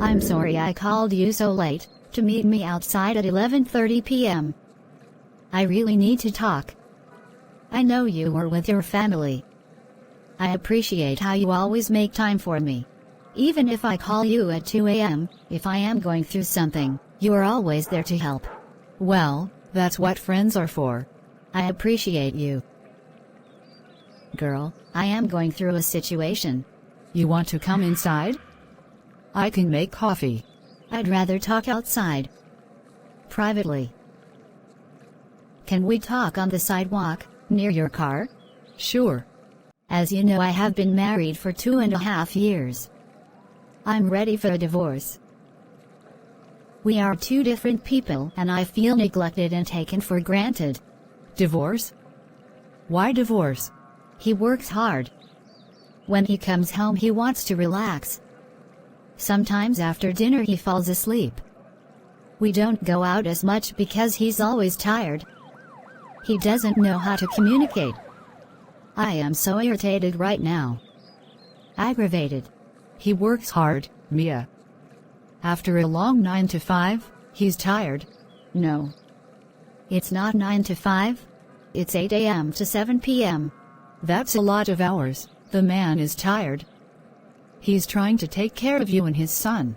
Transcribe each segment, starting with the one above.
I'm sorry I called you so late, to meet me outside at 11:30 p.m. I really need to talk. I know you were with your family. I appreciate how you always make time for me. Even if I call you at 2 a.m., if I am going through something, you are always there to help. Well, that's what friends are for. I appreciate you. Girl, I am going through a situation. You want to come inside? I can make coffee. I'd rather talk outside. Privately. Can we talk on the sidewalk, near your car? Sure. As you know, I have been married for 2.5 years. I'm ready for a divorce. We are two different people and I feel neglected and taken for granted. Divorce? Why divorce? He works hard. When he comes home he wants to relax. Sometimes after dinner he falls asleep. We don't go out as much because he's always tired. He doesn't know how to communicate. I am so irritated right now. Aggravated. He works hard, Mia. After a long 9 to 5, he's tired. No. It's not 9 to 5. It's 8 a.m. to 7 p.m. That's a lot of hours. The man is tired. He's trying to take care of you and his son.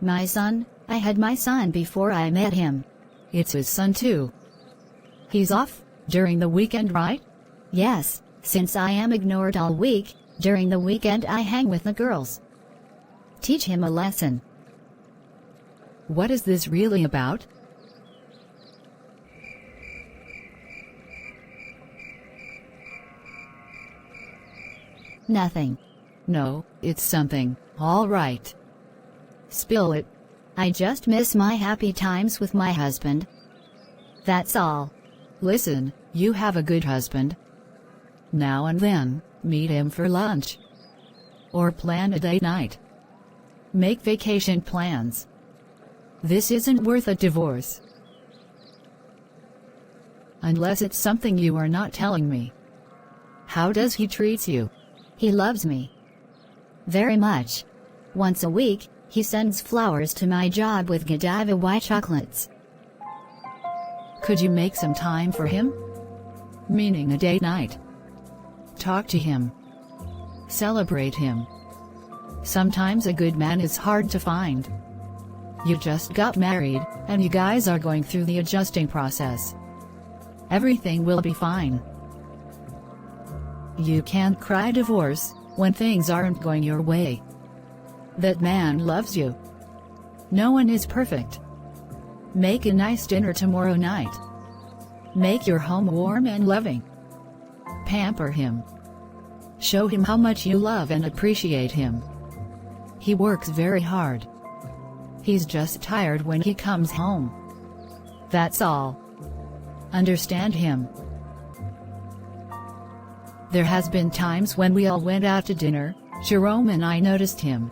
My son? I had my son before I met him. It's his son too. He's off during the weekend, right? Yes, since I am ignored all week, during the weekend I hang with the girls. Teach him a lesson. What is this really about? Nothing. No, it's something. All right. Spill it. I just miss my happy times with my husband. That's all. Listen, you have a good husband. Now and then, meet him for lunch. Or plan a date night. Make vacation plans. This isn't worth a divorce. Unless it's something you are not telling me. How does he treat you? He loves me. Very much. Once a week, he sends flowers to my job with Godiva white chocolates. Could you make some time for him? Meaning a date night. Talk to him. Celebrate him. Sometimes a good man is hard to find. You just got married, and you guys are going through the adjusting process. Everything will be fine. You can't cry divorce when things aren't going your way. That man loves you. No one is perfect. Make a nice dinner tomorrow night. Make your home warm and loving. Pamper him. Show him how much you love and appreciate him. He works very hard. He's just tired when he comes home. That's all. Understand him. There has been times when we all went out to dinner, Jerome and I noticed him.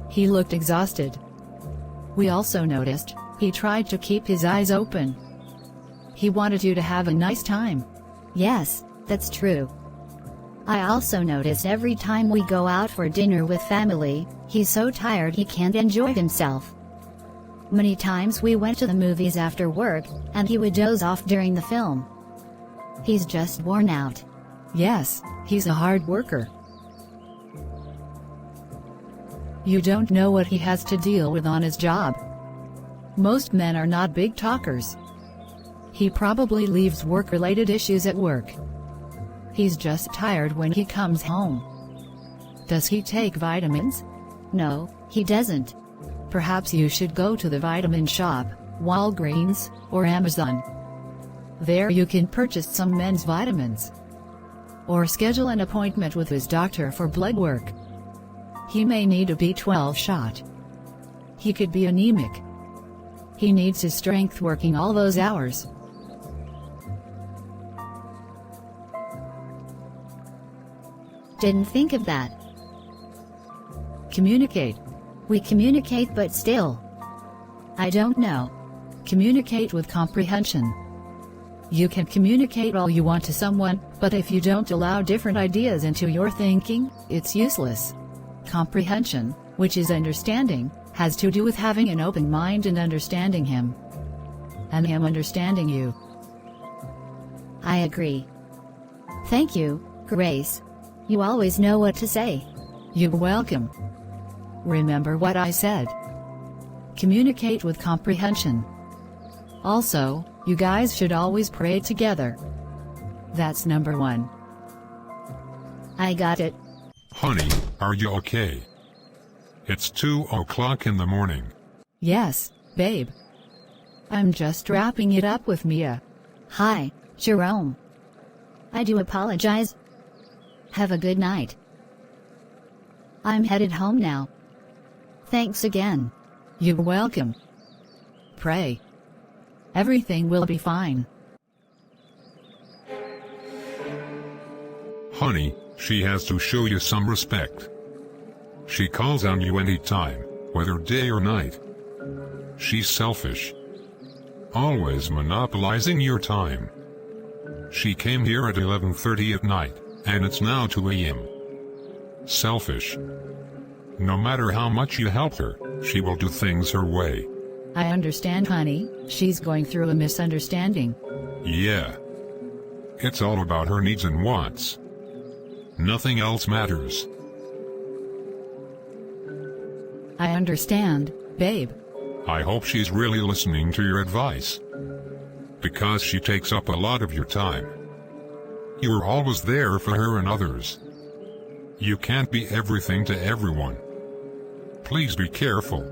He looked exhausted. We also noticed, he tried to keep his eyes open. He wanted you to have a nice time. Yes, that's true. I also noticed every time we go out for dinner with family, he's so tired he can't enjoy himself. Many times we went to the movies after work, and he would doze off during the film. He's just worn out. Yes, he's a hard worker. You don't know what he has to deal with on his job. Most men are not big talkers. He probably leaves work-related issues at work. He's just tired when he comes home. Does he take vitamins? No, he doesn't. Perhaps you should go to the vitamin shop, Walgreens, or Amazon. There you can purchase some men's vitamins. Or schedule an appointment with his doctor for blood work. He may need a B12 shot. He could be anemic. He needs his strength working all those hours. Didn't think of that. Communicate. We communicate, but still. I don't know. Communicate with comprehension. You can communicate all you want to someone, but if you don't allow different ideas into your thinking, it's useless. Comprehension, which is understanding, has to do with having an open mind and understanding him. And him understanding you. I agree. Thank you, Grace. You always know what to say. You're welcome. Remember what I said. Communicate with comprehension. Also, you guys should always pray together. That's number 1. I got it. Honey, are you okay? It's 2 o'clock in the morning. Yes, babe. I'm just wrapping it up with Mia. Hi, Jerome. I do apologize. Have a good night. I'm headed home now. Thanks again. You're welcome. Pray. Everything will be fine. Honey, she has to show you some respect. She calls on you anytime, whether day or night. She's selfish. Always monopolizing your time. She came here at 11:30 at night, and it's now 2 a.m. Selfish. No matter how much you help her, she will do things her way. I understand, honey. She's going through a misunderstanding. Yeah. It's all about her needs and wants. Nothing else matters. I understand, babe. I hope she's really listening to your advice. Because she takes up a lot of your time. You're always there for her and others. You can't be everything to everyone. Please be careful.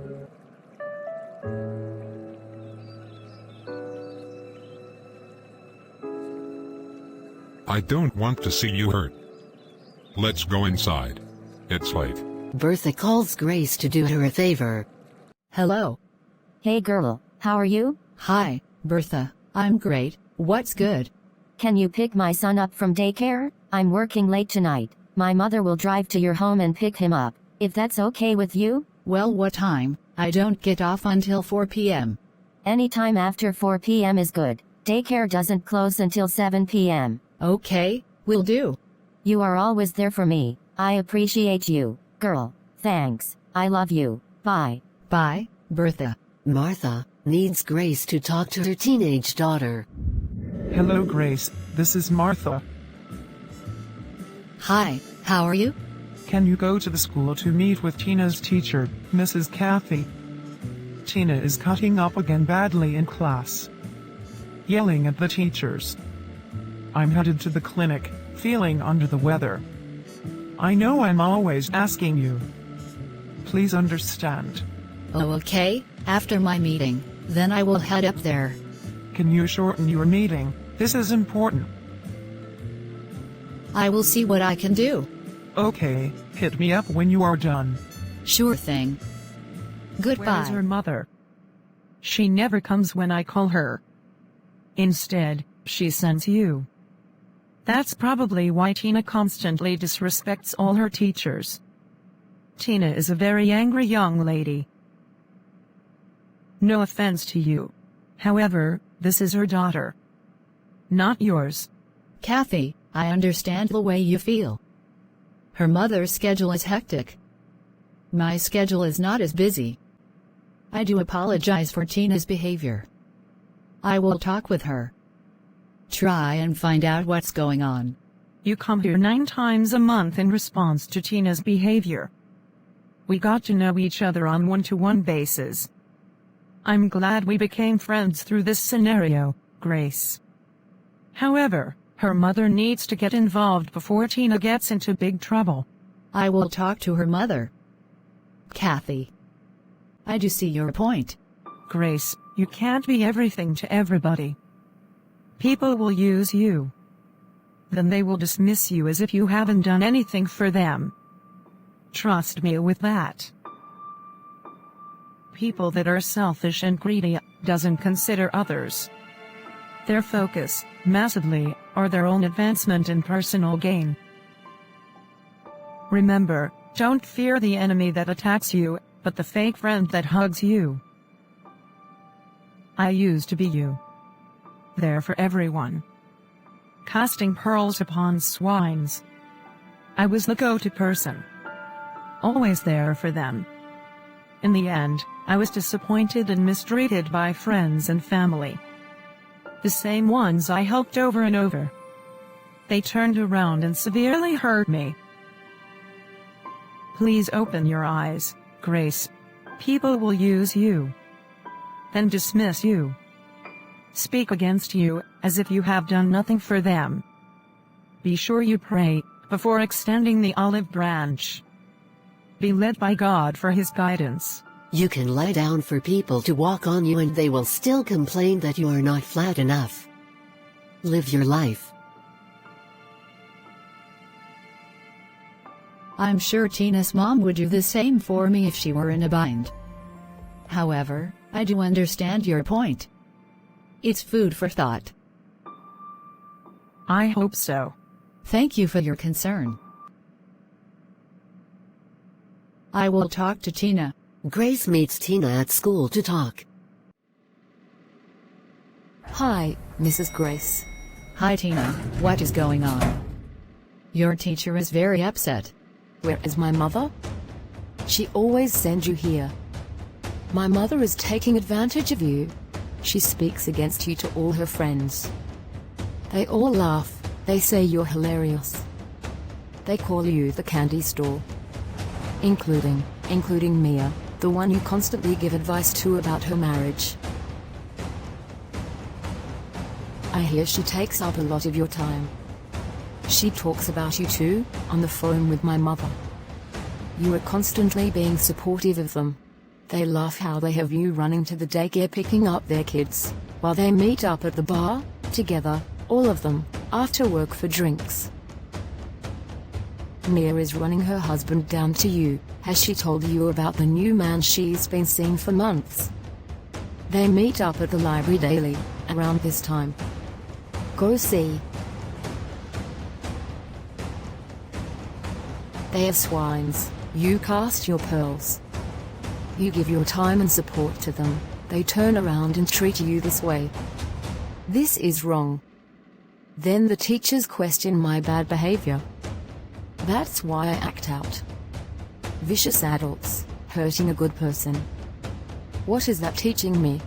I don't want to see you hurt. Let's go inside. It's late. Bertha calls Grace to do her a favor. Hello. Hey girl, how are you? Hi, Bertha. I'm great. What's good? Can you pick my son up from daycare? I'm working late tonight. My mother will drive to your home and pick him up, if that's okay with you? Well, what time? I don't get off until 4 p.m. Anytime after 4 p.m. is good. Daycare doesn't close until 7 p.m. Okay, will do. You are always there for me. I appreciate you, girl. Thanks. I love you. Bye. Bye, Bertha. Martha needs Grace to talk to her teenage daughter. Hello, Grace. This is Martha. Hi, how are you? Can you go to the school to meet with Tina's teacher, Mrs. Kathy? Tina is cutting up again badly in class, yelling at the teachers. I'm headed to the clinic, feeling under the weather. I know I'm always asking you. Please understand. Oh, okay. After my meeting, then I will head up there. Can you shorten your meeting? This is important. I will see what I can do. Okay, hit me up when you are done. Sure thing. Where's Goodbye. her mother? She never comes when I call her. Instead, she sends you. That's probably why Tina constantly disrespects all her teachers. Tina is a very angry young lady. No offense to you. However, this is her daughter. Not yours. Kathy, I understand the way you feel. Her mother's schedule is hectic. My schedule is not as busy. I do apologize for Tina's behavior. I will talk with her. Try and find out what's going on. You come here 9 times a month in response to Tina's behavior. We got to know each other on one-to-one basis. I'm glad we became friends through this scenario, Grace. However, her mother needs to get involved before Tina gets into big trouble. I will talk to her mother. Kathy, I do see your point. Grace, you can't be everything to everybody. People will use you. Then they will dismiss you as if you haven't done anything for them. Trust me with that. People that are selfish and greedy doesn't consider others. Their focus, massively, are their own advancement and personal gain. Remember, don't fear the enemy that attacks you, but the fake friend that hugs you. I used to be you. There for everyone. Casting pearls upon swines. I was the go-to person. Always there for them. In the end, I was disappointed and mistreated by friends and family. The same ones I helped over and over. They turned around and severely hurt me. Please open your eyes, Grace. People will use you, then dismiss you, speak against you, as if you have done nothing for them. Be sure you pray before extending the olive branch. Be led by God for His guidance. You can lie down for people to walk on you and they will still complain that you are not flat enough. Live your life. I'm sure Tina's mom would do the same for me if she were in a bind. However, I do understand your point. It's food for thought. I hope so. Thank you for your concern. I will talk to Tina. Grace meets Tina at school to talk. Hi, Mrs. Grace. Hi Tina, what is going on? Your teacher is very upset. Where is my mother? She always sends you here. My mother is taking advantage of you. She speaks against you to all her friends. They all laugh, they say you're hilarious. They call you the candy store. Including Mia, the one you constantly give advice to about her marriage. I hear she takes up a lot of your time. She talks about you too, on the phone with my mother. You are constantly being supportive of them. They laugh how they have you running to the daycare picking up their kids, while they meet up at the bar, together, all of them, after work for drinks. Mia is running her husband down to you. Has she told you about the new man she's been seeing for months? They meet up at the library daily, around this time. Go see. They have swines. You cast your pearls. You give your time and support to them. They turn around and treat you this way. This is wrong. Then the teachers question my bad behavior. That's why I act out. Vicious adults, hurting a good person. What is that teaching me?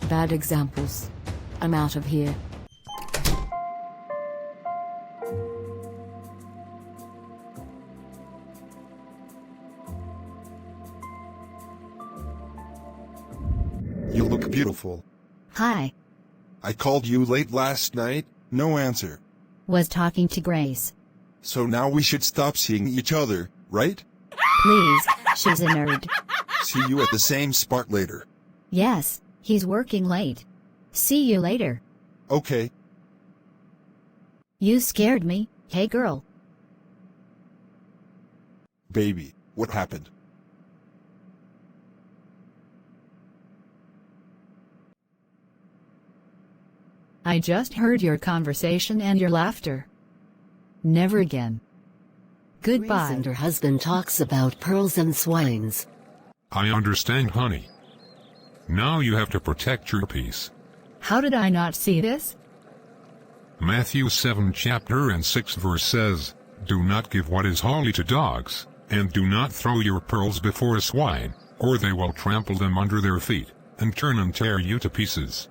Bad examples. I'm out of here. You look beautiful. Hi. I called you late last night, no answer. Was talking to Grace. So now we should stop seeing each other, right? Please, she's a nerd. See you at the same spot later. Yes, he's working late. See you later. Okay. You scared me, hey girl. Baby, what happened? I just heard your conversation and your laughter. Never again. Grace Goodbye. and her husband talks about pearls and swines. I understand, honey. Now you have to protect your peace. How did I not see this? Matthew 7 chapter and 6 verse says, "Do not give what is holy to dogs, and do not throw your pearls before a swine, or they will trample them under their feet, and turn and tear you to pieces."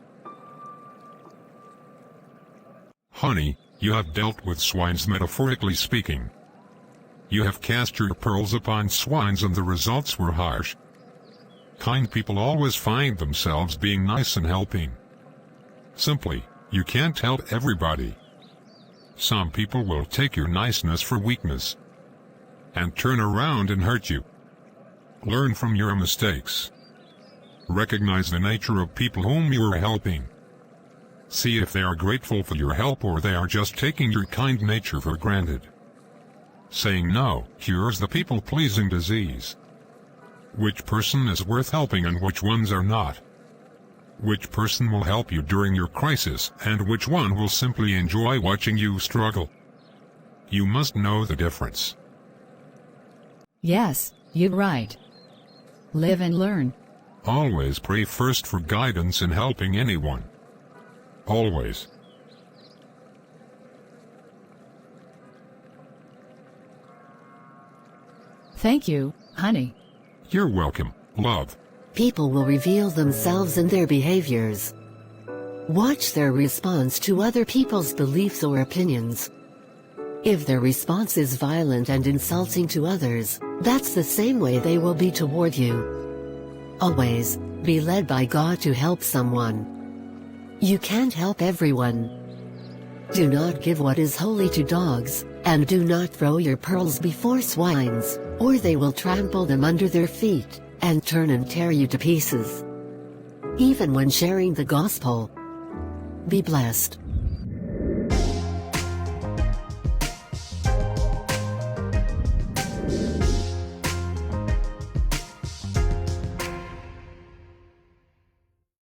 Honey, you have dealt with swines metaphorically speaking. You have cast your pearls upon swines and the results were harsh. Kind people always find themselves being nice and helping. Simply, you can't help everybody. Some people will take your niceness for weakness and turn around and hurt you. Learn from your mistakes. Recognize the nature of people whom you are helping. See if they are grateful for your help or they are just taking your kind nature for granted. Saying no cures the people-pleasing disease. Which person is worth helping and which ones are not? Which person will help you during your crisis and which one will simply enjoy watching you struggle? You must know the difference. Yes, you're right. Live and learn. Always pray first for guidance in helping anyone. Always. Thank you, honey. You're welcome. Love. People will reveal themselves and their behaviors. Watch their response to other people's beliefs or opinions. If their response is violent and insulting to others, that's the same way they will be toward you. Always be led by God to help someone. You can't help everyone. Do not give what is holy to dogs, and do not throw your pearls before swines, or they will trample them under their feet, and turn and tear you to pieces. Even when sharing the gospel, be blessed.